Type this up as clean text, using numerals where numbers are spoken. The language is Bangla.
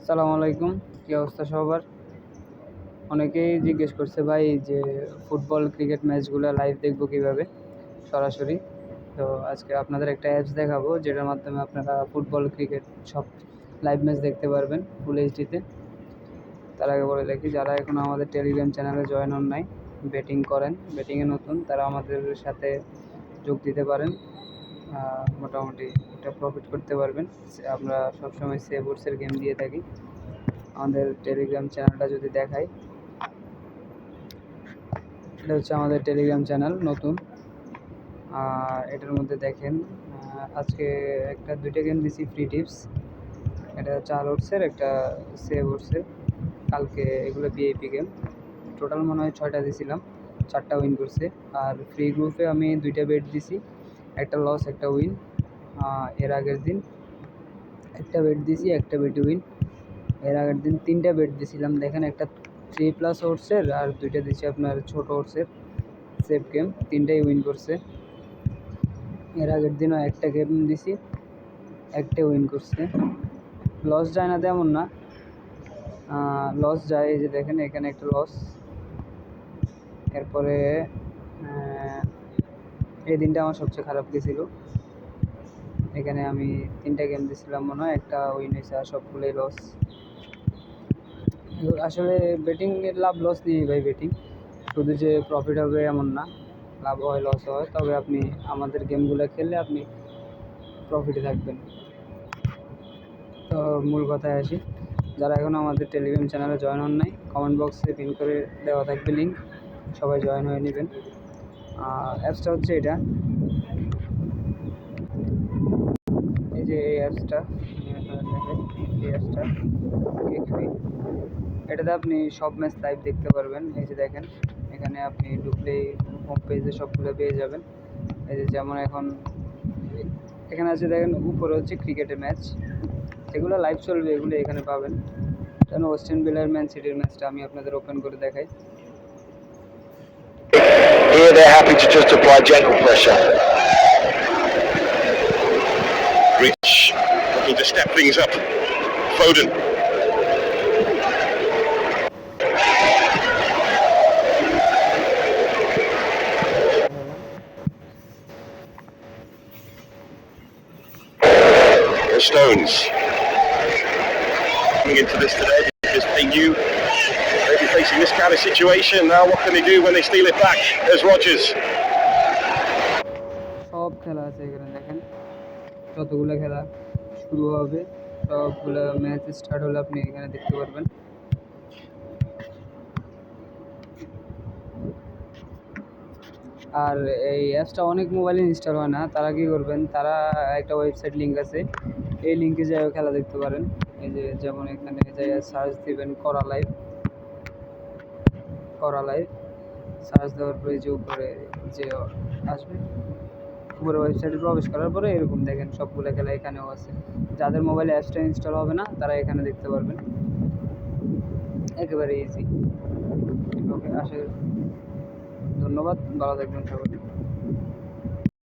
আসসালামু আলাইকুম। কী অবস্থা সবার? অনেকেই জিজ্ঞেস করছে ভাই যে ফুটবল ক্রিকেট ম্যাচগুলো লাইভ দেখবো কীভাবে সরাসরি। তো আজকে আপনাদের একটা অ্যাপস দেখাবো যেটার মাধ্যমে আপনারা ফুটবল ক্রিকেট সব লাইভ ম্যাচ দেখতে পারবেন ফুল এইচডিতে। তার আগে বলে রাখি, যারা এখনও আমাদের টেলিগ্রাম চ্যানেলে জয়েন হন নাই, ব্যাটিং করেন, ব্যাটিংয়ে নতুন, তারা আমাদের সাথে যোগ দিতে পারেন। মোটামুটি একটা প্রফিট করতে পারবেন। আমরা সবসময় সেভোর্সের গেম দিয়ে থাকি। আমাদের টেলিগ্রাম চ্যানেলটা যদি দেখাই, এটা হচ্ছে আমাদের টেলিগ্রাম চ্যানেল নতুন। এটার মধ্যে দেখেন আজকে দুইটা গেম দিছি ফ্রি টিপস। এটা 4 ওভার্সের, একটা সেভ ওভার্সের। কালকে এগুলো ভিআইপি গেম। টোটাল মনে হয় 6টা দিছিলাম, 4টা উইন করছে। আর ফ্রি গ্রুপে আমি 2টা বেট দিছি, একটা লস একটা উইন। এর আগের দিন একটা বেট দিছি, একটা বেট উইন। এর আগের দিন 3টা বেট দিছিলাম, দেখেন একটা 3+ ওভার্সের আর 2টা দিছি আপনার ছোট ওভার্সের সেভ গেম, 3টাই উইন করছে। এর আগের দিনও একটা গেম দিছি, একটা উইন করছে। লস যায় না তেমন না, লস যায়, এই যে দেখেন এখানে একটা লস। এরপরে এই দিনটা আমার সবচেয়ে খারাপ গেছিলো। এখানে আমি 3টা গেম দিছিলাম মনে হয়, একটা উইন হয়েছে আর সবগুলোই লস। আসলে বেটিংয়ের লাভ লস নিয়েই ভাই বেটিং, শুধু যে প্রফিট হবে এমন না, লাভ হয় লস হয়, তবে আপনি আমাদের গেমগুলো খেললে আপনি প্রফিটে থাকবেন। তো মূল কথায় আসি, যারা এখন আমাদের টেলিগ্রাম চ্যানেলে জয়েন হন নাই, কমেন্ট বক্সে পিন করে দেওয়া থাকবে লিঙ্ক, সবাই জয়েন হয়ে নেবেন। অ্যাপসটা হচ্ছে এটা, এই যে এই অ্যাপসটা, এই অ্যাপসটা এটাতে আপনি সব ম্যাচ লাইভ দেখতে পারবেন। এই যে দেখেন এখানে আপনি ঢুকলেই হোম পেজে সবগুলো পেয়ে যাবেন। এই যে যেমন এখন এখানে আছে, দেখেন উপরে হচ্ছে ক্রিকেটের ম্যাচ, যেগুলো লাইভ চলবে এগুলো এখানে পাবেন। কেন ওয়েস্টার্ন ভিলার ম্যান সিটির ম্যাচটা আমি আপনাদের ওপেন করে দেখাই। Here they're happy to just apply gentle pressure. Rich looking to step things up. Foden. The Stones coming into this today because they knew they'd be facing this kind of situation. Now what can they do when they steal it back? There's Rodgers. সব খেলা আছে এখানে, দেখেন যতগুলো খেলা শুরু হবে সবগুলো ম্যাচ স্টার্ট হলে আপনি এখানে দেখতে পারবেন। আর এই অ্যাপসটা অনেক মোবাইলে ইনস্টল হয় না, তারা কী করবেন, তারা একটা ওয়েবসাইট লিঙ্ক আছে, এই লিঙ্কে যাই খেলা দেখতে পারেন। এই যে যেমন এখানে যাই সার্চ দিবেন করা লাইভ, সার্চ দেওয়ার পরে যে উপরে যে আসবে, উপরে ওয়েবসাইটে প্রবেশ করার পরে এরকম দেখেন সবগুলো খেলা এখানেও আছে। যাদের মোবাইলে অ্যাপসটা ইনস্টল হবে না তারা এখানে দেখতে পারবেন, একেবারে ইজি। ওকে, ধন্যবাদ, ভালো থাকবেন সবাই।